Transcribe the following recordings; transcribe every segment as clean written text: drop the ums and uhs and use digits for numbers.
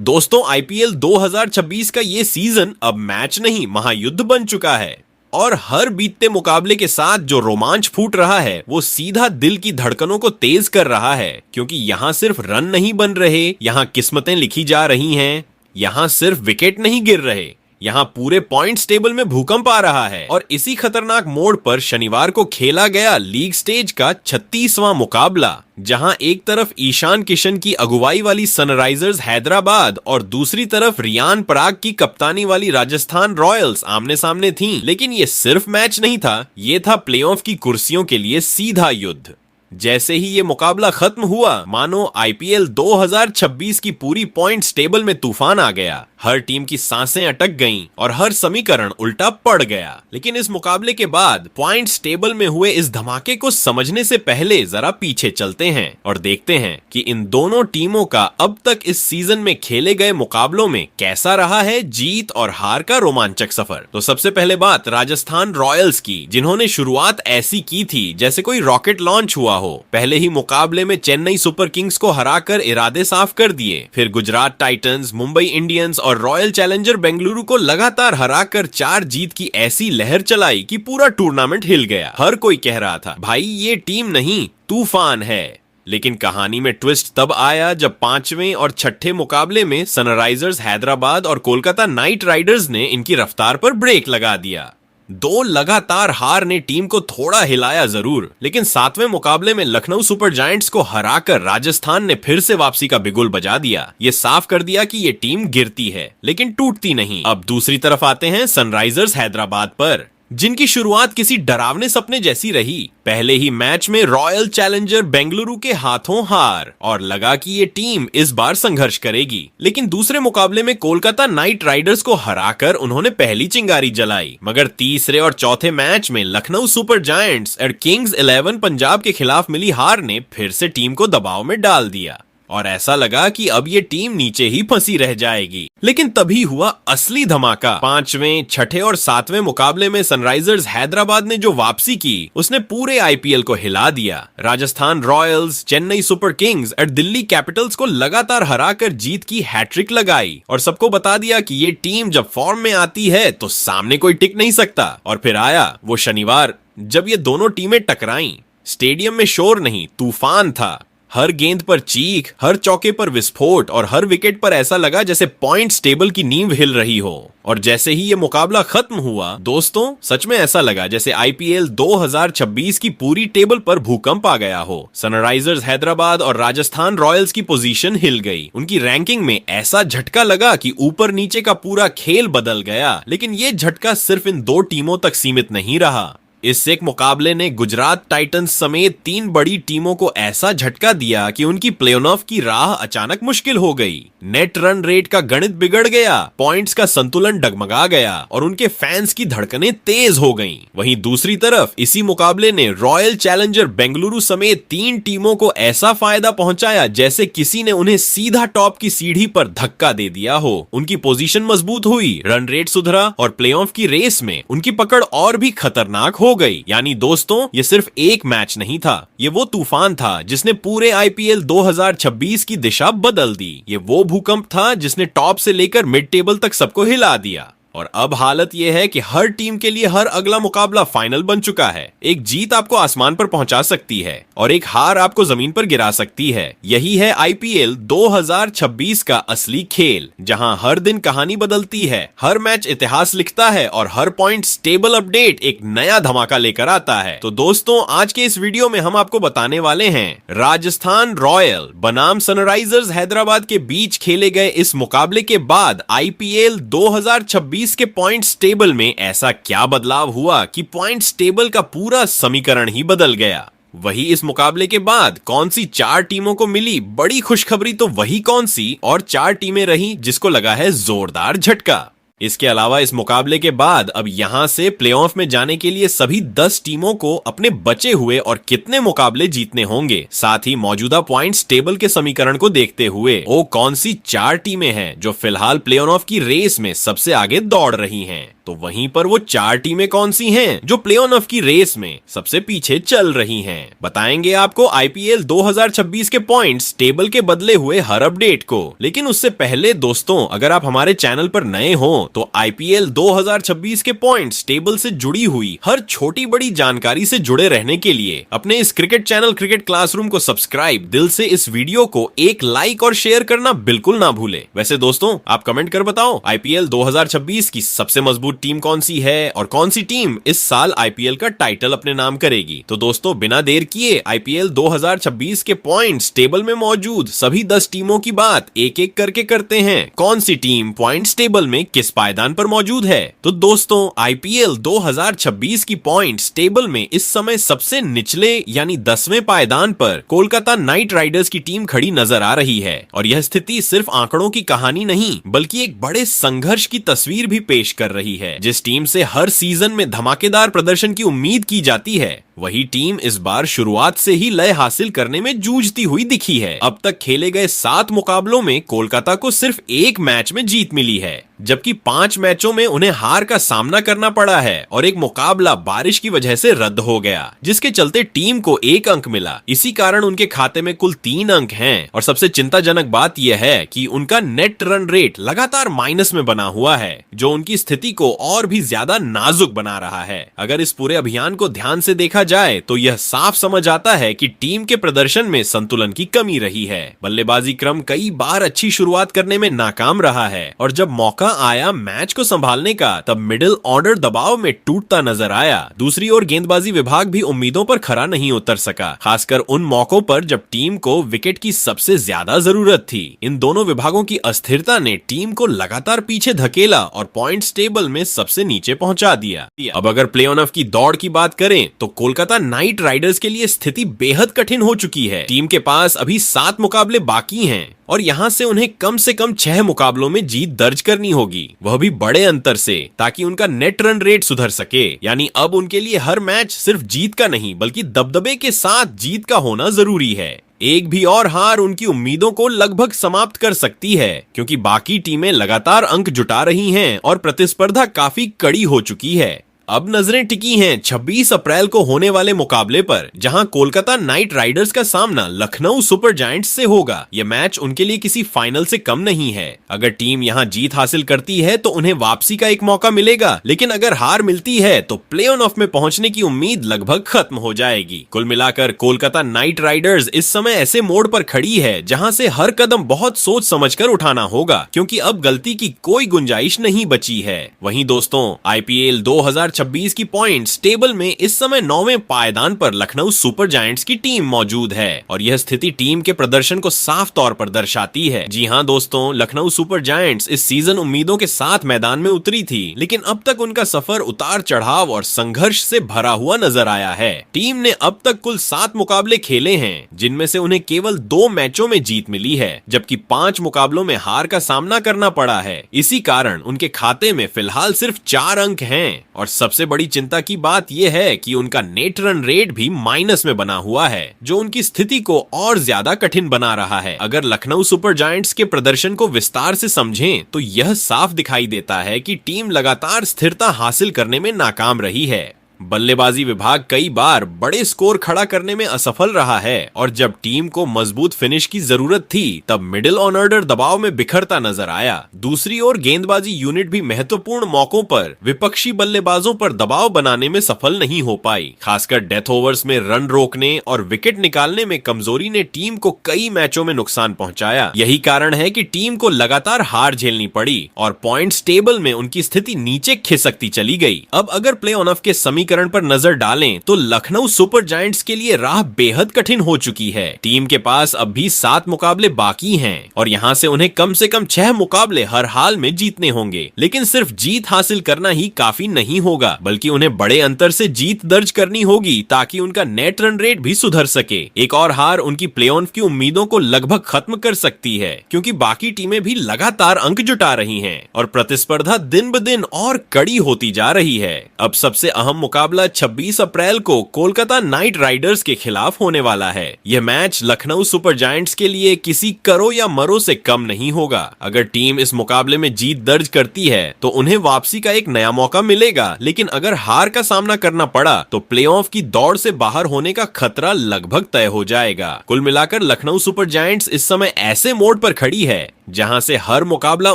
दोस्तों आईपीएल 2026 का ये सीजन अब मैच नहीं महायुद्ध बन चुका है और हर बीतते मुकाबले के साथ जो रोमांच फूट रहा है वो सीधा दिल की धड़कनों को तेज कर रहा है, क्योंकि यहाँ सिर्फ रन नहीं बन रहे, यहाँ किस्मतें लिखी जा रही हैं, यहाँ सिर्फ विकेट नहीं गिर रहे, यहाँ पूरे पॉइंट्स टेबल में भूकंप आ रहा है। और इसी खतरनाक मोड़ पर शनिवार को खेला गया लीग स्टेज का 36वां मुकाबला, जहां एक तरफ ईशान किशन की अगुवाई वाली सनराइजर्स हैदराबाद और दूसरी तरफ रियान पराग की कप्तानी वाली राजस्थान रॉयल्स आमने सामने थीं। लेकिन ये सिर्फ मैच नहीं था, ये था प्लेऑफ की कुर्सियों के लिए सीधा युद्ध। जैसे ही ये मुकाबला खत्म हुआ, मानो आईपीएल 2026 की पूरी पॉइंट्स टेबल में तूफान आ गया। हर टीम की सांसें अटक गईं और हर समीकरण उल्टा पड़ गया। लेकिन इस मुकाबले के बाद पॉइंट्स टेबल में हुए इस धमाके को समझने से पहले जरा पीछे चलते हैं और देखते हैं कि इन दोनों टीमों का अब तक इस सीजन में खेले गए मुकाबलों में कैसा रहा है जीत और हार का रोमांचक सफर। तो सबसे पहले बात राजस्थान रॉयल्स की, जिन्होंने शुरुआत ऐसी की थी जैसे कोई रॉकेट लॉन्च हुआ हो। पहले ही मुकाबले में चेन्नई सुपर किंग्स को हराकर इरादे साफ कर दिए, फिर गुजरात टाइटंस, मुंबई इंडियंस और रॉयल चैलेंजर बेंगलुरु को लगातार हराकर 4 जीत की ऐसी लहर चलाई कि पूरा टूर्नामेंट हिल गया। हर कोई कह रहा था भाई ये टीम नहीं तूफान है। लेकिन कहानी में ट्विस्ट तब आया जब 5वें और 6ठे मुकाबले में सनराइजर्स हैदराबाद और कोलकाता नाइट राइडर्स ने इनकी रफ्तार पर ब्रेक लगा दिया। 2 लगातार हार ने टीम को थोड़ा हिलाया जरूर, लेकिन 7वें मुकाबले में लखनऊ सुपर जायंट्स को हराकर राजस्थान ने फिर से वापसी का बिगुल बजा दिया। ये साफ कर दिया कि ये टीम गिरती है लेकिन टूटती नहीं। अब दूसरी तरफ आते हैं सनराइजर्स हैदराबाद पर, जिनकी शुरुआत किसी डरावने सपने जैसी रही। पहले ही मैच में रॉयल चैलेंजर बेंगलुरु के हाथों हार और लगा कि ये टीम इस बार संघर्ष करेगी। लेकिन दूसरे मुकाबले में कोलकाता नाइट राइडर्स को हराकर उन्होंने पहली चिंगारी जलाई। मगर तीसरे और चौथे मैच में लखनऊ सुपर जायंट्स और किंग्स 11 पंजाब के खिलाफ मिली हार ने फिर से टीम को दबाव में डाल दिया और ऐसा लगा कि अब ये टीम नीचे ही फंसी रह जाएगी। लेकिन तभी हुआ असली धमाका। 5वें, 6ठे और 7वें मुकाबले में सनराइजर्स हैदराबाद ने जो वापसी की उसने पूरे आईपीएल को हिला दिया। Rajasthan Royals, Chennai Super Kings और दिल्ली कैपिटल्स को लगातार हराकर जीत की हैट्रिक लगाई और सबको बता दिया कि ये टीम जब फॉर्म में आती है तो सामने कोई टिक नहीं सकता। और फिर आया वो शनिवार जब ये दोनों टीमें टकराईं। स्टेडियम में शोर नहीं, तूफान था। हर गेंद पर चीख, हर चौके पर विस्फोट और हर विकेट पर ऐसा लगा जैसे पॉइंट्स टेबल की नींव हिल रही हो। और जैसे ही ये मुकाबला खत्म हुआ दोस्तों, सच में ऐसा लगा जैसे आईपीएल 2026 की पूरी टेबल पर भूकंप आ गया हो। सनराइजर्स हैदराबाद और राजस्थान रॉयल्स की पोजीशन हिल गई। उनकी रैंकिंग में ऐसा झटका लगा कि ऊपर नीचे का पूरा खेल बदल गया। लेकिन ये झटका सिर्फ इन 2 टीमों तक सीमित नहीं रहा। इस एक मुकाबले ने गुजरात टाइटंस समेत 3 बड़ी टीमों को ऐसा झटका दिया कि उनकी प्लेऑफ की राह अचानक मुश्किल हो गई। नेट रन रेट का गणित बिगड़ गया, पॉइंट्स का संतुलन डगमगा गया और उनके फैंस की धड़कनें तेज हो गईं। वहीं दूसरी तरफ इसी मुकाबले ने रॉयल चैलेंजर बेंगलुरु समेत 3 टीमों को ऐसा फायदा पहुंचाया जैसे किसी ने उन्हें सीधा टॉप की सीढ़ी पर धक्का दे दिया हो। उनकी पोजीशन मजबूत हुई, रन रेट सुधरा और प्लेऑफ की रेस में उनकी पकड़ और भी खतरनाक हो गई। यानी दोस्तों ये सिर्फ एक मैच नहीं था, ये वो तूफान था जिसने पूरे आईपीएल 2026 की दिशा बदल दी। ये वो भूकंप था जिसने टॉप से लेकर मिड टेबल तक सबको हिला दिया। और अब हालत यह है कि हर टीम के लिए हर अगला मुकाबला फाइनल बन चुका है। एक जीत आपको आसमान पर पहुंचा सकती है और एक हार आपको जमीन पर गिरा सकती है। यही है आईपीएल 2026 का असली खेल, जहां हर दिन कहानी बदलती है, हर मैच इतिहास लिखता है और हर पॉइंट टेबल अपडेट एक नया धमाका लेकर आता है। तो दोस्तों आज के इस वीडियो में हम आपको बताने वाले हैं राजस्थान रॉयल बनाम सनराइजर्स हैदराबाद के बीच खेले गए इस मुकाबले के बाद आईपीएल 2026 के पॉइंट्स टेबल में ऐसा क्या बदलाव हुआ कि पॉइंट्स टेबल का पूरा समीकरण ही बदल गया। वही इस मुकाबले के बाद कौन सी 4 टीमों को मिली बड़ी खुशखबरी, तो वही कौन सी और 4 टीमें रही जिसको लगा है जोरदार झटका। इसके अलावा इस मुकाबले के बाद अब यहां से प्लेऑफ में जाने के लिए सभी 10 टीमों को अपने बचे हुए और कितने मुकाबले जीतने होंगे, साथ ही मौजूदा पॉइंट्स टेबल के समीकरण को देखते हुए वो कौन सी 4 टीमें हैं जो फिलहाल प्ले ऑफ की रेस में सबसे आगे दौड़ रही हैं, तो वहीं पर वो 4 टीमें कौन सी हैं जो प्ले ऑफ की रेस में सबसे पीछे चल रही हैं। बताएंगे आपको आईपीएल 2026 के पॉइंट्स टेबल के बदले हुए हर अपडेट को। लेकिन उससे पहले दोस्तों, अगर आप हमारे चैनल पर नए हो तो आईपीएल 2026 के पॉइंट्स टेबल से जुड़ी हुई हर छोटी बड़ी जानकारी से जुड़े रहने के लिए अपने इस क्रिकेट चैनल क्रिकेट क्लासरूम को सब्सक्राइब, दिल से इस वीडियो को एक लाइक और शेयर करना बिल्कुल ना भूले। वैसे दोस्तों, आप कमेंट कर बताओ आईपीएल 2026 की सबसे मजबूत टीम कौन सी है और कौन सी टीम इस साल आईपीएल का टाइटल अपने नाम करेगी। तो दोस्तों, बिना देर किए आईपीएल 2026 के पॉइंट्स टेबल में मौजूद सभी 10 टीमों की बात एक एक करके करते हैं। कौन सी टीम पॉइंट्स टेबल में किस पायदान पर मौजूद है। तो दोस्तों, आईपीएल 2026 की पॉइंट्स टेबल में इस समय सबसे निचले यानी 10वें पायदान पर कोलकाता नाइट राइडर्स की टीम खड़ी नजर आ रही है। और यह स्थिति सिर्फ आंकड़ों की कहानी नहीं बल्कि एक बड़े संघर्ष की तस्वीर भी पेश कर रही है। जिस टीम से हर सीजन में धमाकेदार प्रदर्शन की उम्मीद की जाती है, वही टीम इस बार शुरुआत से ही लय हासिल करने में जूझती हुई दिखी है। अब तक खेले गए 7 मुकाबलों में कोलकाता को सिर्फ 1 मैच में जीत मिली है, जबकि 5 मैचों में उन्हें हार का सामना करना पड़ा है और एक मुकाबला बारिश की वजह से रद्द हो गया, जिसके चलते टीम को 1 अंक मिला। इसी कारण उनके खाते में कुल 3 अंक हैं। और सबसे चिंताजनक बात यह है कि उनका नेट रन रेट लगातार माइनस में बना हुआ है, जो उनकी स्थिति को और भी ज्यादा नाजुक बना रहा है। अगर इस पूरे अभियान को ध्यान से देखा जाए तो यह साफ समझ आता है कि टीम के प्रदर्शन में संतुलन की कमी रही है। बल्लेबाजी क्रम कई बार अच्छी शुरुआत करने में नाकाम रहा है और जब मौका आया मैच को संभालने का, तब मिडिल ऑर्डर दबाव में टूटता नजर आया। दूसरी ओर गेंदबाजी विभाग भी उम्मीदों पर खरा नहीं उतर सका, खासकर उन मौकों पर जब टीम को विकेट की सबसे ज्यादा जरूरत थी। इन दोनों विभागों की अस्थिरता ने टीम को लगातार पीछे धकेला और पॉइंट्स टेबल में सबसे नीचे पहुंचा दिया। अब अगर प्ले ऑफ की दौड़ की बात करें तो कोलकाता नाइट राइडर्स के लिए स्थिति बेहद कठिन हो चुकी है। टीम के पास अभी 7 मुकाबले बाकी हैं और यहां से उन्हें कम से कम 6 मुकाबलों में जीत दर्ज करनी होगी, वह भी बड़े अंतर से, ताकि उनका नेट रन रेट सुधर सके। यानी अब उनके लिए हर मैच सिर्फ जीत का नहीं बल्कि दबदबे के साथ जीत का होना जरूरी है। एक भी और हार उनकी उम्मीदों को लगभग समाप्त कर सकती है, क्योंकि बाकी टीमें लगातार अंक जुटा रही हैं और प्रतिस्पर्धा काफी कड़ी हो चुकी है। अब नजरें टिकी हैं 26 अप्रैल को होने वाले मुकाबले पर, जहां कोलकाता नाइट राइडर्स का सामना लखनऊ सुपर जायंट्स से होगा। यह मैच उनके लिए किसी फाइनल से कम नहीं है। अगर टीम यहां जीत हासिल करती है तो उन्हें वापसी का एक मौका मिलेगा, लेकिन अगर हार मिलती है तो प्ले ऑफ में पहुंचने की उम्मीद लगभग खत्म हो जाएगी। कुल मिलाकर कोलकाता नाइट राइडर्स इस समय ऐसे मोड़ पर खड़ी है जहां से हर कदम बहुत सोच समझकर उठाना होगा, क्योंकि अब गलती की कोई गुंजाइश नहीं बची है। वहीं दोस्तों, आईपीएल 2026 की पॉइंट्स टेबल में इस समय 9वें पायदान पर लखनऊ सुपर जायंट्स की टीम मौजूद है और यह स्थिति टीम के प्रदर्शन को साफ तौर पर दर्शाती है। जी हां दोस्तों, लखनऊ सुपर जायंट्स इस सीजन उम्मीदों के साथ मैदान में उतरी थी, लेकिन अब तक उनका सफर उतार चढ़ाव और संघर्ष से भरा हुआ नजर आया है। टीम ने अब तक कुल 7 मुकाबले खेले हैं, जिनमें से उन्हें केवल 2 मैचों में जीत मिली है, जबकि 5 मुकाबलों में हार का सामना करना पड़ा है। इसी कारण उनके खाते में फिलहाल सिर्फ 4 अंक हैं और सबसे बड़ी चिंता की बात यह है कि उनका नेट रन रेट भी माइनस में बना हुआ है, जो उनकी स्थिति को और ज्यादा कठिन बना रहा है। अगर लखनऊ सुपर जायंट्स के प्रदर्शन को विस्तार से समझें तो यह साफ दिखाई देता है कि टीम लगातार स्थिरता हासिल करने में नाकाम रही है। बल्लेबाजी विभाग कई बार बड़े स्कोर खड़ा करने में असफल रहा है और जब टीम को मजबूत फिनिश की जरूरत थी तब मिडिल ऑर्डर दबाव में बिखरता नजर आया। दूसरी ओर गेंदबाजी यूनिट भी महत्वपूर्ण मौकों पर विपक्षी बल्लेबाजों पर दबाव बनाने में सफल नहीं हो पाई। खासकर डेथ ओवर्स में रन रोकने और विकेट निकालने में कमजोरी ने टीम को कई मैचों में नुकसान पहुंचाया। यही कारण है कि टीम को लगातार हार झेलनी पड़ी और पॉइंट्स टेबल में उनकी स्थिति नीचे खिसकती चली गई। अब अगर प्ले ऑफ के समीकरण समीकरण पर नजर डालें तो लखनऊ सुपर जायंट्स के लिए राह बेहद कठिन हो चुकी है। टीम के पास अब भी 7 मुकाबले बाकी हैं और यहाँ से उन्हें कम से कम 6 मुकाबले हर हाल में जीतने होंगे। लेकिन सिर्फ जीत हासिल करना ही काफी नहीं होगा, बल्कि उन्हें बड़े अंतर से जीत दर्ज करनी होगी ताकि उनका नेट रन रेट भी सुधर सके। एक और हार उनकी प्लेऑफ की उम्मीदों को लगभग खत्म कर सकती है, क्योंकि बाकी टीमें भी लगातार अंक जुटा रही हैं और प्रतिस्पर्धा दिन ब दिन और कड़ी होती जा रही है। अब सबसे अहम मुकाबला 26 अप्रैल को कोलकाता नाइट राइडर्स के खिलाफ होने वाला है। यह मैच लखनऊ सुपर जायंट्स के लिए किसी करो या मरो से कम नहीं होगा। अगर टीम इस मुकाबले में जीत दर्ज करती है तो उन्हें वापसी का एक नया मौका मिलेगा, लेकिन अगर हार का सामना करना पड़ा तो प्लेऑफ की दौड़ से बाहर होने का खतरा लगभग तय हो जाएगा। कुल मिलाकर लखनऊ सुपर जायंट्स इस समय ऐसे मोड़ पर खड़ी है जहां से हर मुकाबला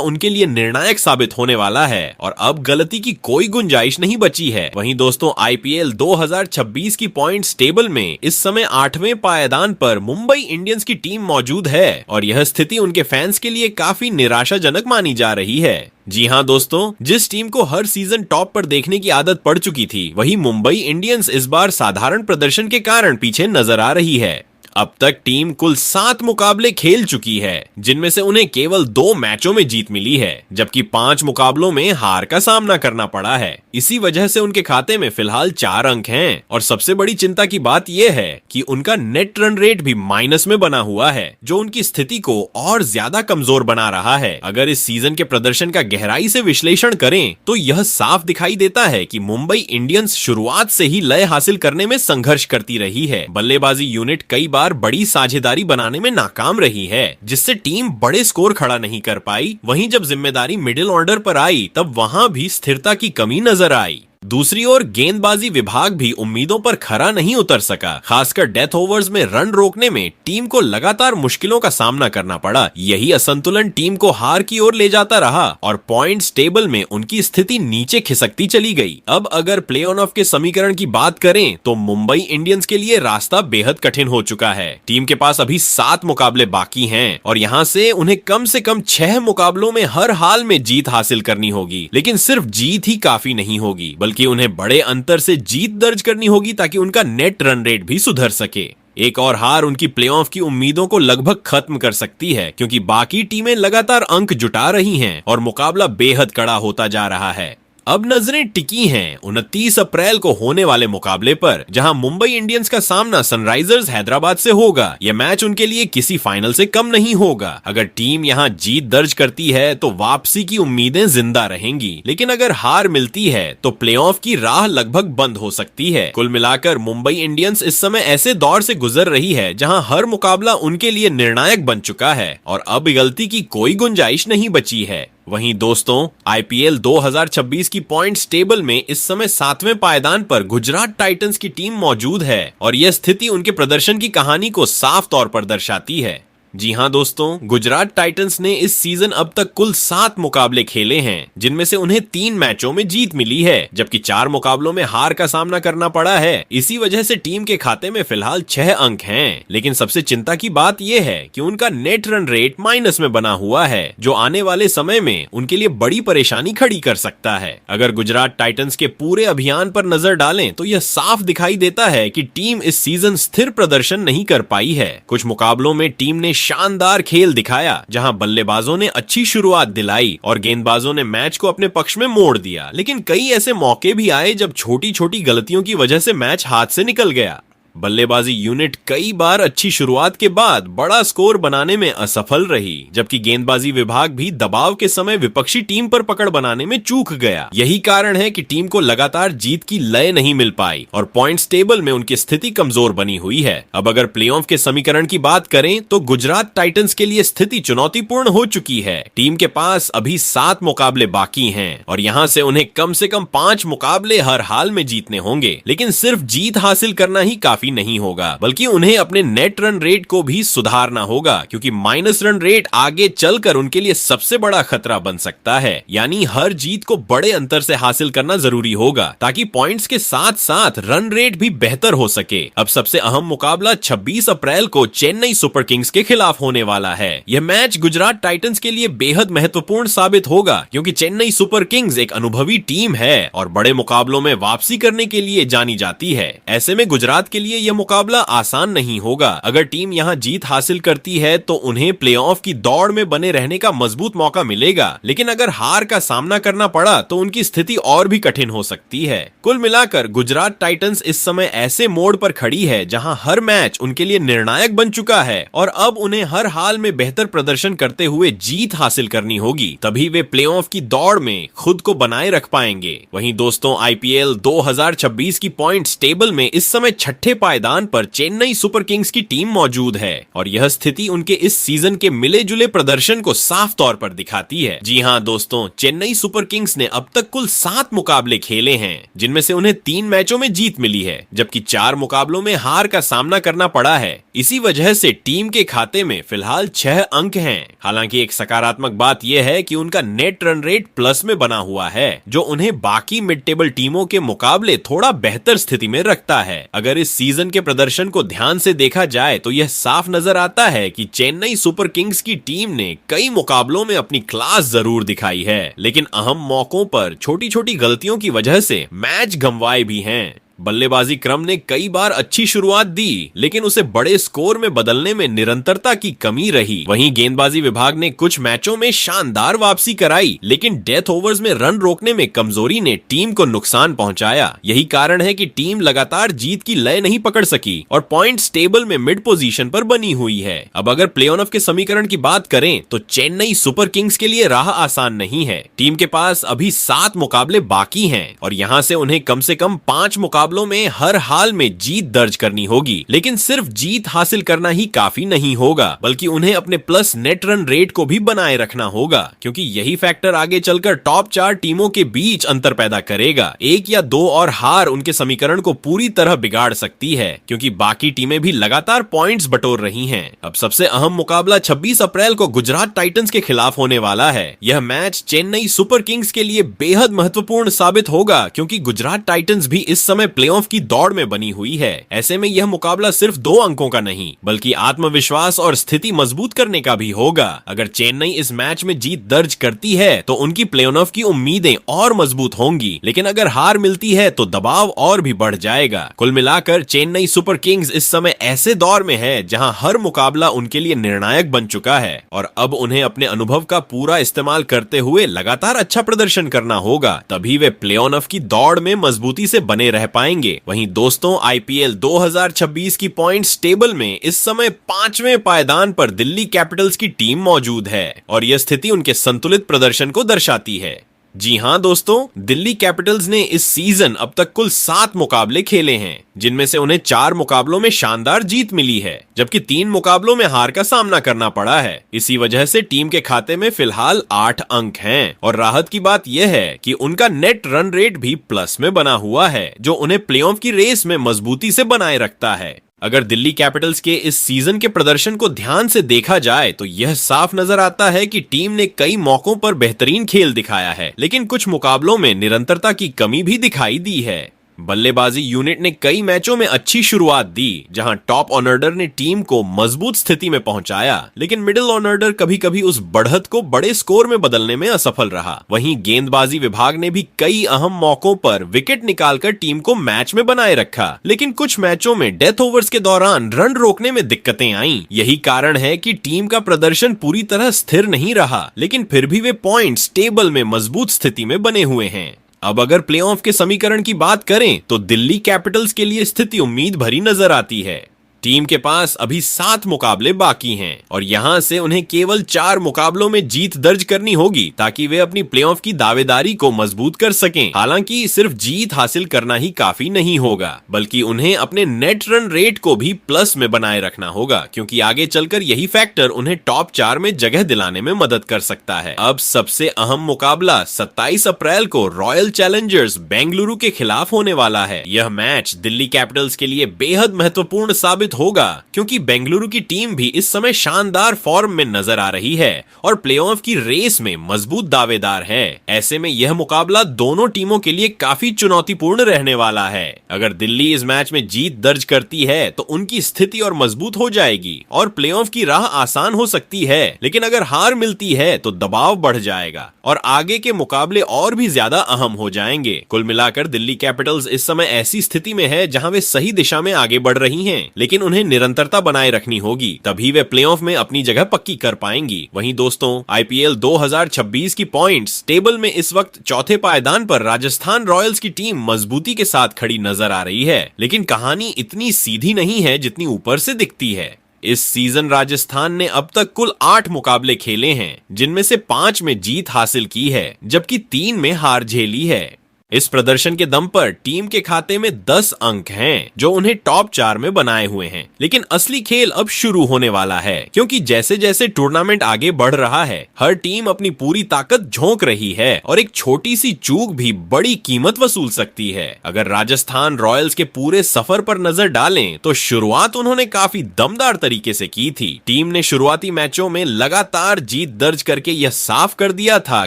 उनके लिए निर्णायक साबित होने वाला है और अब गलती की कोई गुंजाइश नहीं बची है। वहीं दोस्तों, आईपीएल 2026 की पॉइंट्स टेबल में इस समय 8वें पायदान पर मुंबई इंडियंस की टीम मौजूद है और यह स्थिति उनके फैंस के लिए काफी निराशाजनक मानी जा रही है। जी हाँ दोस्तों, जिस टीम को हर सीजन टॉप पर देखने की आदत पड़ चुकी थी, वही मुंबई इंडियंस इस बार साधारण प्रदर्शन के कारण पीछे नजर आ रही है। अब तक टीम कुल 7 मुकाबले खेल चुकी है, जिनमें से उन्हें केवल 2 मैचों में जीत मिली है, जबकि 5 मुकाबलों में हार का सामना करना पड़ा है। इसी वजह से उनके खाते में फिलहाल 4 अंक हैं और सबसे बड़ी चिंता की बात यह है कि उनका नेट रन रेट भी माइनस में बना हुआ है, जो उनकी स्थिति को और ज्यादा कमजोर बना रहा है। अगर इस सीजन के प्रदर्शन का गहराई से विश्लेषण करें तो यह साफ दिखाई देता है कि मुंबई इंडियंस शुरुआत से ही लय हासिल करने में संघर्ष करती रही है। बल्लेबाजी यूनिट कई बार बड़ी साझेदारी बनाने में नाकाम रही है, जिससे टीम बड़े स्कोर खड़ा नहीं कर पाई। वहीं जब जिम्मेदारी मिडिल ऑर्डर पर आई तब वहां भी स्थिरता की कमी नजर आई। दूसरी ओर गेंदबाजी विभाग भी उम्मीदों पर खरा नहीं उतर सका। खासकर डेथ ओवर्स में रन रोकने में टीम को लगातार मुश्किलों का सामना करना पड़ा। यही असंतुलन टीम को हार की ओर ले जाता रहा और पॉइंट्स टेबल में उनकी स्थिति नीचे खिसकती चली गई। अब अगर प्ले ऑफ के समीकरण की बात करें तो मुंबई इंडियंस के लिए रास्ता बेहद कठिन हो चुका है। टीम के पास अभी 7 मुकाबले बाकी हैं और यहाँ से उन्हें कम से कम 6 मुकाबलों में हर हाल में जीत हासिल करनी होगी। लेकिन सिर्फ जीत ही काफी नहीं होगी, कि उन्हें बड़े अंतर से जीत दर्ज करनी होगी ताकि उनका नेट रन रेट भी सुधर सके। एक और हार उनकी प्लेऑफ की उम्मीदों को लगभग खत्म कर सकती है, क्योंकि बाकी टीमें लगातार अंक जुटा रही हैं और मुकाबला बेहद कड़ा होता जा रहा है। अब नजरें टिकी हैं 29 अप्रैल को होने वाले मुकाबले पर, जहां मुंबई इंडियंस का सामना सनराइजर्स हैदराबाद से होगा। यह मैच उनके लिए किसी फाइनल से कम नहीं होगा। अगर टीम यहां जीत दर्ज करती है तो वापसी की उम्मीदें जिंदा रहेंगी, लेकिन अगर हार मिलती है तो प्लेऑफ की राह लगभग बंद हो सकती है। कुल मिलाकर मुंबई इंडियंस इस समय ऐसे दौर से गुजर रही है जहां हर मुकाबला उनके लिए निर्णायक बन चुका है और अब गलती की कोई गुंजाइश नहीं बची है। वहीं दोस्तों, आईपीएल 2026 की पॉइंट्स टेबल में इस समय 7वें पायदान पर गुजरात टाइटंस की टीम मौजूद है और यह स्थिति उनके प्रदर्शन की कहानी को साफ तौर पर दर्शाती है। जी हाँ दोस्तों, गुजरात टाइटंस ने इस सीजन अब तक कुल 7 मुकाबले खेले हैं, जिनमें से उन्हें 3 मैचों में जीत मिली है, जबकि 4 मुकाबलों में हार का सामना करना पड़ा है। इसी वजह से टीम के खाते में फिलहाल 6 अंक हैं। लेकिन सबसे चिंता की बात यह है कि उनका नेट रन रेट माइनस में बना हुआ है, जो आने वाले समय में उनके लिए बड़ी परेशानी खड़ी कर सकता है। अगर गुजरात टाइटंस के पूरे अभियान पर नजर डालें तो यह साफ दिखाई देता है कि टीम इस सीजन स्थिर प्रदर्शन नहीं कर पाई है। कुछ मुकाबलों में टीम ने शानदार खेल दिखाया, जहां बल्लेबाजों ने अच्छी शुरुआत दिलाई और गेंदबाजों ने मैच को अपने पक्ष में मोड़ दिया। लेकिन कई ऐसे मौके भी आए जब छोटी छोटी गलतियों की वजह से मैच हाथ से निकल गया। बल्लेबाजी यूनिट कई बार अच्छी शुरुआत के बाद बड़ा स्कोर बनाने में असफल रही, जबकि गेंदबाजी विभाग भी दबाव के समय विपक्षी टीम पर पकड़ बनाने में चूक गया। यही कारण है कि टीम को लगातार जीत की लय नहीं मिल पाई और पॉइंट्स टेबल में उनकी स्थिति कमजोर बनी हुई है। अब अगर प्लेऑफ के समीकरण की बात करें तो गुजरात टाइटंस के लिए स्थिति चुनौतीपूर्ण हो चुकी है। टीम के पास अभी 7 मुकाबले बाकी हैं और यहाँ से उन्हें कम से कम 5 मुकाबले हर हाल में जीतने होंगे, लेकिन सिर्फ जीत हासिल करना ही काफी काफी नहीं होगा, बल्कि उन्हें अपने नेट रन रेट को भी सुधारना होगा, क्योंकि माइनस रन रेट आगे चलकर उनके लिए सबसे बड़ा खतरा बन सकता है। यानी हर जीत को बड़े अंतर से हासिल करना जरूरी होगा, ताकि पॉइंट्स के साथ साथ रन रेट भी बेहतर हो सके। अब सबसे अहम मुकाबला 26 अप्रैल को चेन्नई सुपर किंग्स के खिलाफ होने वाला है। यह मैच गुजरात टाइटंस के लिए बेहद महत्वपूर्ण साबित होगा, क्योंकि चेन्नई सुपर किंग्स एक अनुभवी टीम है और बड़े मुकाबलों में वापसी करने के लिए जानी जाती है। ऐसे में गुजरात के लिए यह मुकाबला आसान नहीं होगा। अगर टीम यहां जीत हासिल करती है तो उन्हें प्लेऑफ की दौड़ में बने रहने का मजबूत मौका मिलेगा, लेकिन अगर हार का सामना करना पड़ा तो उनकी स्थिति और भी कठिन हो सकती है। कुल मिलाकर गुजरात टाइटंस इस समय ऐसे मोड़ पर खड़ी है जहां हर मैच उनके लिए निर्णायक बन चुका है और अब उन्हें हर हाल में बेहतर प्रदर्शन करते हुए जीत हासिल करनी होगी, तभी वे प्लेऑफ की दौड़ में खुद को बनाए रख पाएंगे। वहीं दोस्तों, आईपीएल 2026 की पॉइंट्स टेबल में इस समय छठे पायदान पर चेन्नई सुपर किंग्स की टीम मौजूद है और यह स्थिति उनके इस सीजन के मिले जुले प्रदर्शन को साफ तौर पर दिखाती है। जी हाँ दोस्तों, चेन्नई सुपर किंग्स ने अब तक कुल 7 मुकाबले खेले हैं, जिनमें से उन्हें 3 मैचों में जीत मिली है, जबकि 4 मुकाबलों में हार का सामना करना पड़ा है। इसी वजह से टीम के खाते में फिलहाल 6 अंक हैं। हालांकि एक सकारात्मक बात यह है कि उनका नेट रन रेट प्लस में बना हुआ है, जो उन्हें बाकी मिड टेबल टीमों के मुकाबले थोड़ा बेहतर स्थिति में रखता है। अगर इस सीजन के प्रदर्शन को ध्यान से देखा जाए तो यह साफ नजर आता है कि चेन्नई सुपर किंग्स की टीम ने कई मुकाबलों में अपनी क्लास जरूर दिखाई है, लेकिन अहम मौकों पर छोटी छोटी गलतियों की वजह से मैच गंवाए भी हैं। बल्लेबाजी क्रम ने कई बार अच्छी शुरुआत दी, लेकिन उसे बड़े स्कोर में बदलने में निरंतरता की कमी रही। वहीं गेंदबाजी विभाग ने कुछ मैचों में शानदार वापसी कराई, लेकिन डेथ ओवर्स में रन रोकने में कमजोरी ने टीम को नुकसान पहुंचाया। यही कारण है कि टीम लगातार जीत की लय नहीं पकड़ सकी और पॉइंट्स टेबल में मिड पोजीशन पर बनी हुई है। अब अगर प्ले ऑफ के समीकरण की बात करें तो चेन्नई सुपर किंग्स के लिए राह आसान नहीं है। टीम के पास अभी 7 मुकाबले बाकी हैं और यहाँ से उन्हें कम से कम 5 मुकाबलों में हर हाल में जीत दर्ज करनी होगी। लेकिन सिर्फ जीत हासिल करना ही काफी नहीं होगा, बल्कि उन्हें अपने प्लस नेट रन रेट को भी बनाए रखना होगा, क्योंकि यही फैक्टर आगे चलकर टॉप 4 टीमों के बीच अंतर पैदा करेगा। 1 या 2 और हार उनके समीकरण को पूरी तरह बिगाड़ सकती है, क्योंकि बाकी टीमें भी लगातार पॉइंट्स बटोर रही हैं। अब सबसे अहम मुकाबला 26 अप्रैल को गुजरात टाइटंस के खिलाफ होने वाला है। यह मैच चेन्नई सुपर किंग्स के लिए बेहद महत्वपूर्ण साबित होगा, क्योंकि गुजरात टाइटंस भी इस समय प्लेऑफ की दौड़ में बनी हुई है। ऐसे में यह मुकाबला सिर्फ 2 अंकों का नहीं, बल्कि आत्मविश्वास और स्थिति मजबूत करने का भी होगा। अगर चेन्नई इस मैच में जीत दर्ज करती है तो उनकी प्लेऑफ की उम्मीदें और मजबूत होंगी, लेकिन अगर हार मिलती है तो दबाव और भी बढ़ जाएगा। कुल मिलाकर चेन्नई सुपर किंग्स इस समय ऐसे दौर में है जहां हर मुकाबला उनके लिए निर्णायक बन चुका है और अब उन्हें अपने अनुभव का पूरा इस्तेमाल करते हुए लगातार अच्छा प्रदर्शन करना होगा, तभी वे प्लेऑफ की दौड़ में मजबूती से बने रह पाएंगे। वहीं दोस्तों, आईपीएल 2026 की पॉइंट्स टेबल में इस समय 5वें पायदान पर दिल्ली कैपिटल्स की टीम मौजूद है और यह स्थिति उनके संतुलित प्रदर्शन को दर्शाती है। जी हां दोस्तों, दिल्ली कैपिटल्स ने इस सीजन अब तक कुल 7 मुकाबले खेले हैं, जिनमें से उन्हें 4 मुकाबलों में शानदार जीत मिली है, जबकि 3 मुकाबलों में हार का सामना करना पड़ा है। इसी वजह से टीम के खाते में फिलहाल 8 अंक हैं और राहत की बात यह है कि उनका नेट रन रेट भी प्लस में बना हुआ है, जो उन्हें प्लेऑफ की रेस में मजबूती से बनाए रखता है। अगर दिल्ली कैपिटल्स के इस सीजन के प्रदर्शन को ध्यान से देखा जाए तो यह साफ नजर आता है कि टीम ने कई मौकों पर बेहतरीन खेल दिखाया है, लेकिन कुछ मुकाबलों में निरंतरता की कमी भी दिखाई दी है। बल्लेबाजी यूनिट ने कई मैचों में अच्छी शुरुआत दी, जहां टॉप ऑर्डर ने टीम को मजबूत स्थिति में पहुंचाया, लेकिन मिडिल ऑर्डर कभी कभी उस बढ़त को बड़े स्कोर में बदलने में असफल रहा। वहीं गेंदबाजी विभाग ने भी कई अहम मौकों पर विकेट निकालकर टीम को मैच में बनाए रखा, लेकिन कुछ मैचों में डेथ ओवर्स के दौरान रन रोकने में दिक्कतें आईं। यही कारण है कि टीम का प्रदर्शन पूरी तरह स्थिर नहीं रहा, लेकिन फिर भी वे पॉइंट्स टेबल में मजबूत स्थिति में बने हुए हैं। अब अगर प्लेऑफ के समीकरण की बात करें तो दिल्ली कैपिटल्स के लिए स्थिति उम्मीद भरी नजर आती है। टीम के पास अभी 7 मुकाबले बाकी हैं और यहाँ से उन्हें केवल 4 मुकाबलों में जीत दर्ज करनी होगी ताकि वे अपनी प्लेऑफ की दावेदारी को मजबूत कर सकें। हालांकि सिर्फ जीत हासिल करना ही काफी नहीं होगा, बल्कि उन्हें अपने नेट रन रेट को भी प्लस में बनाए रखना होगा, क्योंकि आगे चलकर यही फैक्टर उन्हें टॉप 4 में जगह दिलाने में मदद कर सकता है। अब सबसे अहम मुकाबला 27 अप्रैल को रॉयल चैलेंजर्स बेंगलुरु के खिलाफ होने वाला है। यह मैच दिल्ली कैपिटल्स के लिए बेहद महत्वपूर्ण साबित होगा, क्योंकि बेंगलुरु की टीम भी इस समय शानदार फॉर्म में नजर आ रही है और प्लेऑफ की रेस में मजबूत दावेदार है। ऐसे में यह मुकाबला दोनों टीमों के लिए काफी चुनौतीपूर्ण रहने वाला है। अगर दिल्ली इस मैच में जीत दर्ज करती है तो उनकी स्थिति और मजबूत हो जाएगी और प्लेऑफ की राह आसान हो सकती है, लेकिन अगर हार मिलती है तो दबाव बढ़ जाएगा और आगे के मुकाबले और भी ज्यादा अहम हो जाएंगे। कुल मिलाकर दिल्ली कैपिटल्स इस समय ऐसी स्थिति में है जहां वे सही दिशा में आगे बढ़ रही हैं, लेकिन उन्हें निरंतरता बनाए रखनी होगी, तभी वे प्लेऑफ में अपनी जगह पक्की कर पाएंगी। वहीं दोस्तों, आईपीएल 2026 की पॉइंट्स टेबल में इस वक्त चौथे पायदान पर राजस्थान रॉयल्स की टीम मजबूती के साथ खड़ी नजर आ रही है, लेकिन कहानी इतनी सीधी नहीं है जितनी ऊपर से दिखती है। इस सीजन राजस्थान ने अब तक कुल 8 मुकाबले खेले हैं, जिनमें से 5 में जीत हासिल की है, जबकि 3 में हार झेली है। इस प्रदर्शन के दम पर टीम के खाते में 10 अंक हैं, जो उन्हें टॉप 4 में बनाए हुए हैं। लेकिन असली खेल अब शुरू होने वाला है, क्योंकि जैसे जैसे टूर्नामेंट आगे बढ़ रहा है, हर टीम अपनी पूरी ताकत झोंक रही है और एक छोटी सी चूक भी बड़ी कीमत वसूल सकती है। अगर राजस्थान रॉयल्स के पूरे सफर पर नजर डालें तो शुरुआत उन्होंने काफी दमदार तरीके से की थी। टीम ने शुरुआती मैचों में लगातार जीत दर्ज करके यह साफ कर दिया था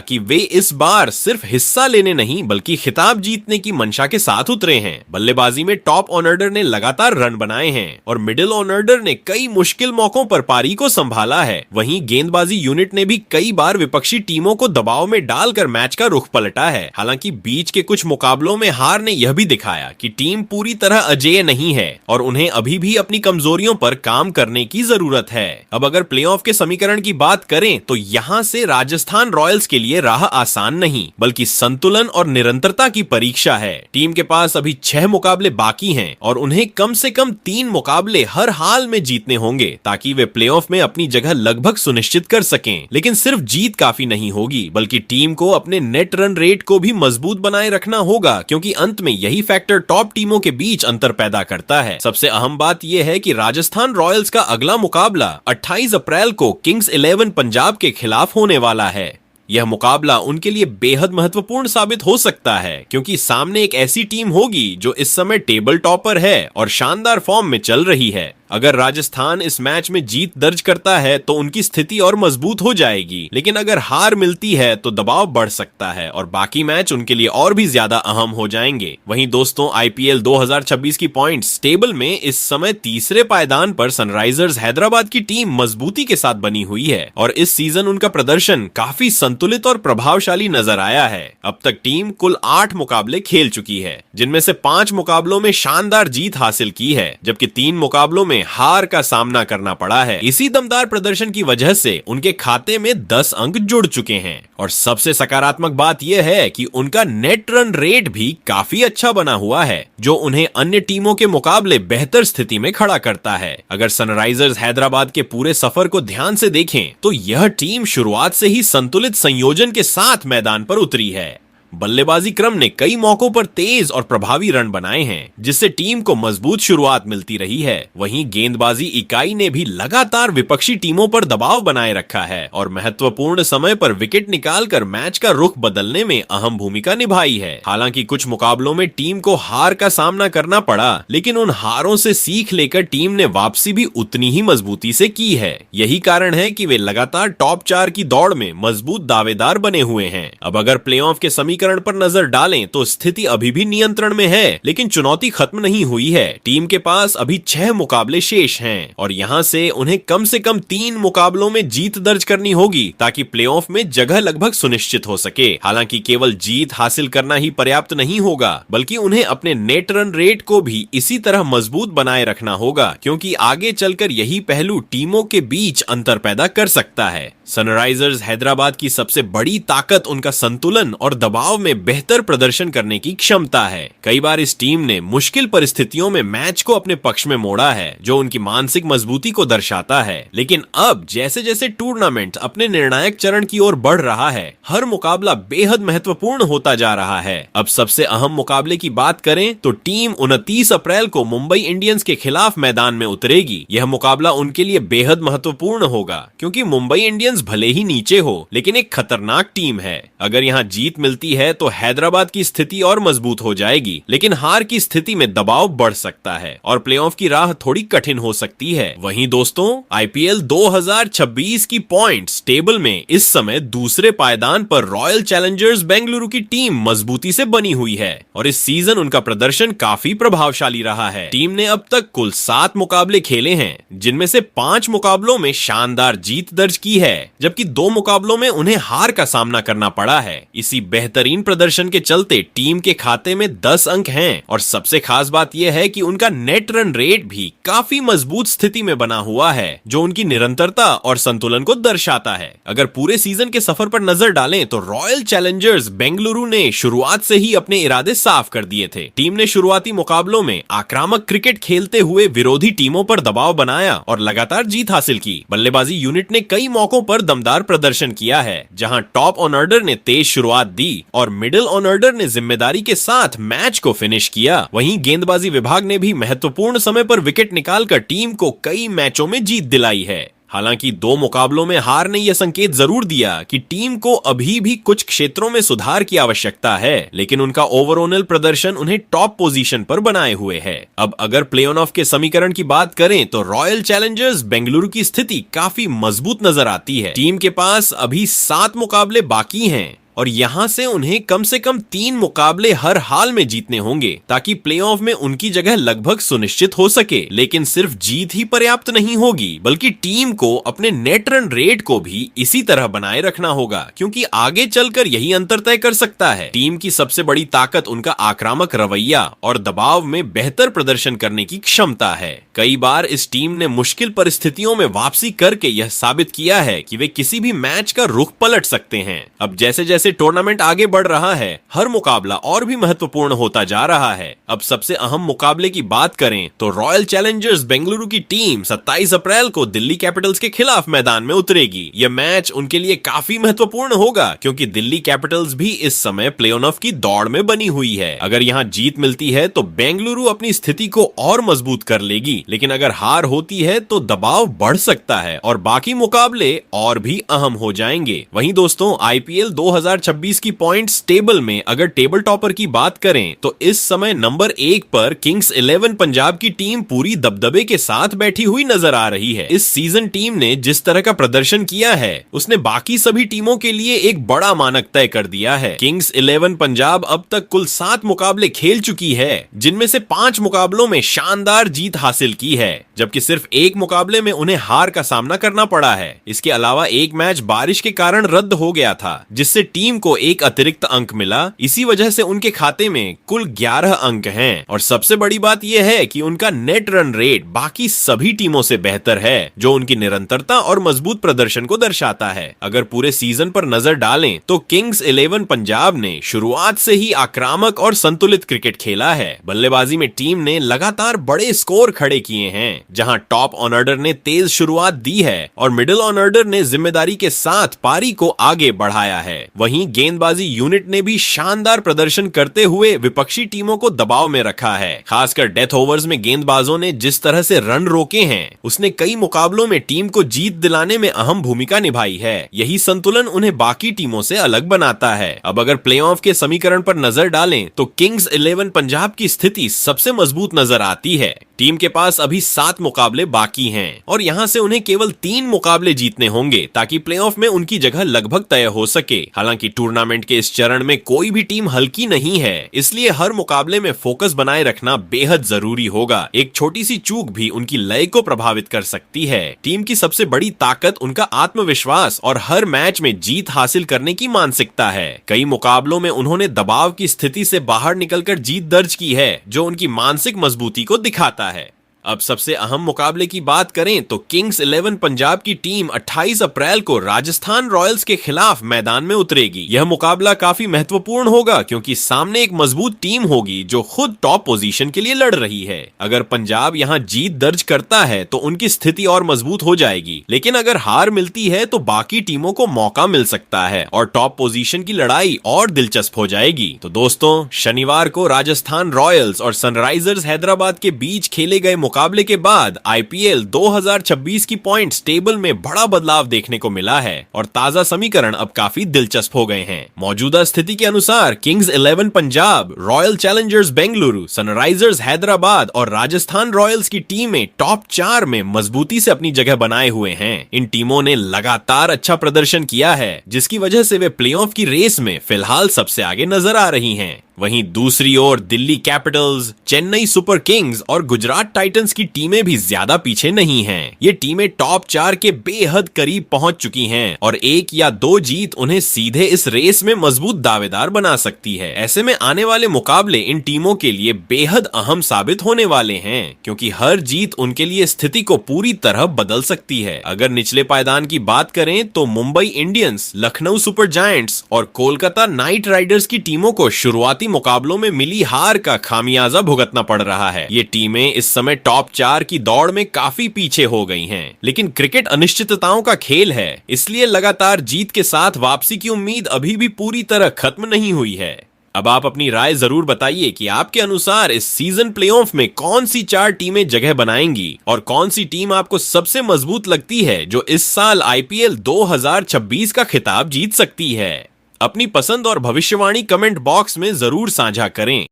कि वे इस बार सिर्फ हिस्सा लेने नहीं बल्कि खिताब जीतने की मंशा के साथ उतरे हैं। बल्लेबाजी में टॉप ऑर्डर ने लगातार रन बनाए हैं और मिडिल ऑर्डर ने कई मुश्किल मौकों पर पारी को संभाला है। वहीं गेंदबाजी यूनिट ने भी कई बार विपक्षी टीमों को दबाव में डालकर मैच का रुख पलटा है। हालांकि बीच के कुछ मुकाबलों में हार ने यह भी दिखाया कि टीम पूरी तरह अजेय नहीं है और उन्हें अभी भी अपनी कमजोरियों पर काम करने की जरूरत है। अब अगर प्लेऑफ के समीकरण की बात करें तो यहाँ से राजस्थान रॉयल्स के लिए राह आसान नहीं बल्कि संतुलन और निरंतरता की परीक्षा है। टीम के पास अभी 6 मुकाबले बाकी हैं और उन्हें कम से कम 3 मुकाबले हर हाल में जीतने होंगे ताकि वे प्लेऑफ में अपनी जगह लगभग सुनिश्चित कर सकें। लेकिन सिर्फ जीत काफी नहीं होगी, बल्कि टीम को अपने नेट रन रेट को भी मजबूत बनाए रखना होगा, क्योंकि अंत में यही फैक्टर टॉप टीमों के बीच अंतर पैदा करता है। सबसे अहम बात यह है कि राजस्थान रॉयल्स का अगला मुकाबला 28 अप्रैल को किंग्स 11 पंजाब के खिलाफ होने वाला है। यह मुकाबला उनके लिए बेहद महत्वपूर्ण साबित हो सकता है, क्योंकि सामने एक ऐसी टीम होगी जो इस समय टेबल टॉपर है और शानदार फॉर्म में चल रही है। अगर राजस्थान इस मैच में जीत दर्ज करता है तो उनकी स्थिति और मजबूत हो जाएगी, लेकिन अगर हार मिलती है तो दबाव बढ़ सकता है और बाकी मैच उनके लिए और भी ज्यादा अहम हो जाएंगे। वहीं दोस्तों, आईपीएल 2026 की पॉइंट्स टेबल में इस समय तीसरे पायदान पर सनराइजर्स हैदराबाद की टीम मजबूती के साथ बनी हुई है और इस सीजन उनका प्रदर्शन काफी संतुलित और प्रभावशाली नजर आया है। अब तक टीम कुल 8 मुकाबले खेल चुकी है, जिनमें से 5 मुकाबलों में शानदार जीत हासिल की है, जबकि 3 मुकाबलों में हार का सामना करना पड़ा है। इसी दमदार प्रदर्शन की वजह से उनके खाते में 10 अंक जुड़ चुके हैं और सबसे सकारात्मक बात यह है कि उनका नेट रन रेट भी काफी अच्छा बना हुआ है, जो उन्हें अन्य टीमों के मुकाबले बेहतर स्थिति में खड़ा करता है। अगर सनराइजर्स हैदराबाद के पूरे सफर को ध्यान से देखें तो यह टीम शुरुआत से ही संतुलित संयोजन के साथ मैदान पर उतरी है। बल्लेबाजी क्रम ने कई मौकों पर तेज और प्रभावी रन बनाए हैं, जिससे टीम को मजबूत शुरुआत मिलती रही है। वहीं गेंदबाजी इकाई ने भी लगातार विपक्षी टीमों पर दबाव बनाए रखा है और महत्वपूर्ण समय पर विकेट निकालकर मैच का रुख बदलने में अहम भूमिका निभाई है। हालांकि कुछ मुकाबलों में टीम को हार का सामना करना पड़ा, लेकिन उन हारों से सीख लेकर टीम ने वापसी भी उतनी ही मजबूती से की है। यही कारण है कि वे लगातार टॉप 4 की दौड़ में मजबूत दावेदार बने हुए हैं। अब अगर प्लेऑफ के समीकरण पर नजर डालें तो स्थिति अभी भी नियंत्रण में है, लेकिन चुनौती खत्म नहीं हुई है। टीम के पास अभी 6 मुकाबले शेष हैं और यहां से उन्हें कम से कम 3 मुकाबलों में जीत दर्ज करनी होगी ताकि प्लेऑफ में जगह लगभग सुनिश्चित हो सके। हालांकि केवल जीत हासिल करना ही पर्याप्त नहीं होगा, बल्कि उन्हें अपने नेट रन रेट को भी इसी तरह मजबूत बनाए रखना होगा, क्योंकि आगे चलकर यही पहलू टीमों के बीच अंतर पैदा कर सकता है। सनराइजर्स हैदराबाद की सबसे बड़ी ताकत उनका संतुलन और दबाव में बेहतर प्रदर्शन करने की क्षमता है। कई बार इस टीम ने मुश्किल परिस्थितियों में मैच को अपने पक्ष में मोड़ा है, जो उनकी मानसिक मजबूती को दर्शाता है। लेकिन अब जैसे जैसे टूर्नामेंट अपने निर्णायक चरण की ओर बढ़ रहा है, हर मुकाबला बेहद महत्वपूर्ण होता जा रहा है। अब सबसे अहम मुकाबले की बात करें तो टीम 29 अप्रैल को मुंबई इंडियंस के खिलाफ मैदान में उतरेगी। यह मुकाबला उनके लिए बेहद महत्वपूर्ण होगा, क्योंकि मुंबई इंडियंस भले ही नीचे हो, लेकिन एक खतरनाक टीम है। अगर यहाँ जीत मिलती है तो हैदराबाद की स्थिति और मजबूत हो जाएगी, लेकिन हार की स्थिति में दबाव बढ़ सकता है और प्लेऑफ की राह थोड़ी कठिन हो सकती है। वहीं दोस्तों, आईपीएल 2026 की पॉइंट्स टेबल में इस समय दूसरे पायदान पर रॉयल चैलेंजर्स बेंगलुरु की टीम मजबूती से बनी हुई है और इस सीजन उनका प्रदर्शन काफी प्रभावशाली रहा है। टीम ने अब तक कुल 7 मुकाबले खेले हैं, जिनमें से 5 मुकाबलों में शानदार जीत दर्ज की है, जबकि 2 मुकाबलों में उन्हें हार का सामना करना पड़ा है। इसी बेहतरीन प्रदर्शन के चलते टीम के खाते में 10 अंक हैं और सबसे खास बात यह है कि उनका नेट रन रेट भी काफी मजबूत स्थिति में बना हुआ है, जो उनकी निरंतरता और संतुलन को दर्शाता है। अगर पूरे सीजन के सफर पर नजर डालें तो रॉयल चैलेंजर्स बेंगलुरु ने शुरुआत से ही अपने इरादे साफ कर दिए थे। टीम ने शुरुआती मुकाबलों में आक्रामक क्रिकेट खेलते हुए विरोधी टीमों पर दबाव बनाया और लगातार जीत हासिल की। बल्लेबाजी यूनिट ने कई मौकों पर दमदार प्रदर्शन किया है, जहां टॉप ऑन ऑर्डर ने तेज शुरुआत दी और मिडिल ऑन ऑर्डर ने जिम्मेदारी के साथ मैच को फिनिश किया। वहीं गेंदबाजी विभाग ने भी महत्वपूर्ण समय पर विकेट निकालकर टीम को कई मैचों में जीत दिलाई है। हालांकि 2 मुकाबलों में हार ने यह संकेत जरूर दिया कि टीम को अभी भी कुछ क्षेत्रों में सुधार की आवश्यकता है, लेकिन उनका ओवरऑल प्रदर्शन उन्हें टॉप पोजीशन पर बनाए हुए है। अब अगर प्ले ऑफ के समीकरण की बात करें तो रॉयल चैलेंजर्स बेंगलुरु की स्थिति काफी मजबूत नजर आती है। टीम के पास अभी 7 मुकाबले बाकी हैं और यहां से उन्हें कम से कम 3 मुकाबले हर हाल में जीतने होंगे ताकि प्लेऑफ में उनकी जगह लगभग सुनिश्चित हो सके। लेकिन सिर्फ जीत ही पर्याप्त नहीं होगी, बल्कि टीम को अपने नेट रन रेट को भी इसी तरह बनाए रखना होगा, क्योंकि आगे चलकर यही अंतर तय कर सकता है। टीम की सबसे बड़ी ताकत उनका आक्रामक रवैया और दबाव में बेहतर प्रदर्शन करने की क्षमता है। कई बार इस टीम ने मुश्किल परिस्थितियों में वापसी करके यह साबित किया है कि वे किसी भी मैच का रुख पलट सकते हैं। अब जैसे जैसे टूर्नामेंट आगे बढ़ रहा है, हर मुकाबला और भी महत्वपूर्ण होता जा रहा है। अब सबसे अहम मुकाबले की बात करें तो रॉयल चैलेंजर्स बेंगलुरु की टीम 27 अप्रैल को दिल्ली कैपिटल्स के खिलाफ मैदान में उतरेगी। यह मैच उनके लिए काफी महत्वपूर्ण होगा, क्योंकि दिल्ली कैपिटल्स भी इस समय प्ले ऑफ की दौड़ में बनी हुई है। अगर यहाँ जीत मिलती है तो बेंगलुरु अपनी स्थिति को और मजबूत कर लेगी, लेकिन अगर हार होती है तो दबाव बढ़ सकता है और बाकी मुकाबले और भी अहम हो जाएंगे। वहीं दोस्तों, आईपीएल 2026 की पॉइंट्स टेबल में अगर टेबल टॉपर की बात करें तो इस समय नंबर 1 पर किंग्स 11 पंजाब की टीम पूरी दबदबे के साथ बैठी हुई नजर आ रही है। इस सीजन टीम ने जिस तरह का प्रदर्शन किया है, उसने बाकी सभी टीमों के लिए एक बड़ा मानक तय कर दिया है। किंग्स 11 पंजाब अब तक कुल 7 मुकाबले खेल चुकी है, जिनमें से 5 मुकाबलों में शानदार जीत हासिल की है, जबकि सिर्फ 1 मुकाबले में उन्हें हार का सामना करना पड़ा है। इसके अलावा एक मैच बारिश के कारण रद्द हो गया था, जिससे टीम को एक अतिरिक्त अंक मिला। इसी वजह से उनके खाते में कुल 11 अंक हैं और सबसे बड़ी बात यह है कि उनका नेट रन रेट बाकी सभी टीमों से बेहतर है, जो उनकी निरंतरता और मजबूत प्रदर्शन को दर्शाता है। अगर पूरे सीजन पर नजर डालें तो किंग्स 11 पंजाब ने शुरुआत से ही आक्रामक और संतुलित क्रिकेट खेला है। बल्लेबाजी में टीम ने लगातार बड़े स्कोर खड़े किए हैं, जहां टॉप ऑन ऑर्डर ने तेज शुरुआत दी है और मिडिल ऑन ऑर्डर ने जिम्मेदारी के साथ पारी को आगे बढ़ाया है। वहीं गेंदबाजी यूनिट ने भी शानदार प्रदर्शन करते हुए विपक्षी टीमों को दबाव में रखा है। खासकर डेथ ओवर्स में गेंदबाजों ने जिस तरह से रन रोके हैं, उसने कई मुकाबलों में टीम को जीत दिलाने में अहम भूमिका निभाई है। यही संतुलन उन्हें बाकी टीमों से अलग बनाता है। अब अगर प्लेऑफ के समीकरण पर नजर डालें तो किंग्स 11 पंजाब की स्थिति सबसे मजबूत नजर आती है। टीम के पास अभी 7 मुकाबले बाकी हैं और यहां से उन्हें केवल 3 मुकाबले जीतने होंगे ताकि प्लेऑफ में उनकी जगह लगभग तय हो सके। हालांकि टूर्नामेंट के इस चरण में कोई भी टीम हल्की नहीं है, इसलिए हर मुकाबले में फोकस बनाए रखना बेहद जरूरी होगा। एक छोटी सी चूक भी उनकी लय को प्रभावित कर सकती है। टीम की सबसे बड़ी ताकत उनका आत्मविश्वास और हर मैच में जीत हासिल करने की मानसिकता है। कई मुकाबलों में उन्होंने दबाव की स्थिति से बाहर निकलकर जीत दर्ज की है, जो उनकी मानसिक मजबूती को दिखाता है। अब सबसे अहम मुकाबले की बात करें तो किंग्स 11 पंजाब की टीम 28 अप्रैल को राजस्थान रॉयल्स के खिलाफ मैदान में उतरेगी। यह मुकाबला काफी महत्वपूर्ण होगा क्योंकि सामने एक मजबूत टीम होगी जो खुद टॉप पोजीशन के लिए लड़ रही है। अगर पंजाब यहां जीत दर्ज करता है तो उनकी स्थिति और मजबूत हो जाएगी, लेकिन अगर हार मिलती है तो बाकी टीमों को मौका मिल सकता है और टॉप पोजीशन की लड़ाई और दिलचस्प हो जाएगी। तो दोस्तों, शनिवार को राजस्थान रॉयल्स और सनराइजर्स हैदराबाद के बीच खेले गए मुकाबले के बाद आईपीएल 2026 की पॉइंट्स टेबल में बड़ा बदलाव देखने को मिला है और ताजा समीकरण अब काफी दिलचस्प हो गए हैं। मौजूदा स्थिति के अनुसार Kings 11 Punjab, royal Challengers Bengaluru, Sunrisers Hyderabad और राजस्थान रॉयल्स की टीमें टॉप 4 में मजबूती से अपनी जगह बनाए हुए हैं। इन टीमों ने लगातार अच्छा प्रदर्शन किया है, जिसकी वजह से वे प्लेऑफ की रेस में फिलहाल सबसे आगे नजर आ रही हैं। वहीं दूसरी ओर Delhi Capitals, Chennai Super Kings और गुजरात टाइटंस की टीमें भी ज्यादा पीछे नहीं हैं। ये टीमें टॉप 4 के बेहद करीब पहुंच चुकी हैं और 1 या 2 जीत उन्हें सीधे इस रेस में मजबूत दावेदार बना सकती है। ऐसे में आने वाले मुकाबले इन टीमों के लिए बेहद अहम साबित होने वाले हैं, क्योंकि हर जीत उनके लिए स्थिति को पूरी तरह बदल सकती है। अगर निचले पायदान की बात करें तो Mumbai Indians, Lucknow super giants और कोलकाता नाइट राइडर्स की टीमों को शुरुआती मुकाबलों में मिली हार का खामियाजा भुगतना पड़ रहा है। ये टीमें इस समय टॉप 4 की दौड़ में काफी पीछे हो गई हैं। लेकिन क्रिकेट अनिश्चितताओं का खेल है, इसलिए लगातार जीत के साथ वापसी की उम्मीद अभी भी पूरी तरह खत्म नहीं हुई है। अब आप अपनी राय जरूर बताइए कि आपके अनुसार इस सीजन प्लेऑफ में कौन सी 4 टीमें जगह बनाएंगी और कौन सी टीम आपको सबसे मजबूत लगती है जो इस साल आईपीएल 2026 का खिताब जीत सकती है। अपनी पसंद और भविष्यवाणी कमेंट बॉक्स में जरूर साझा करें।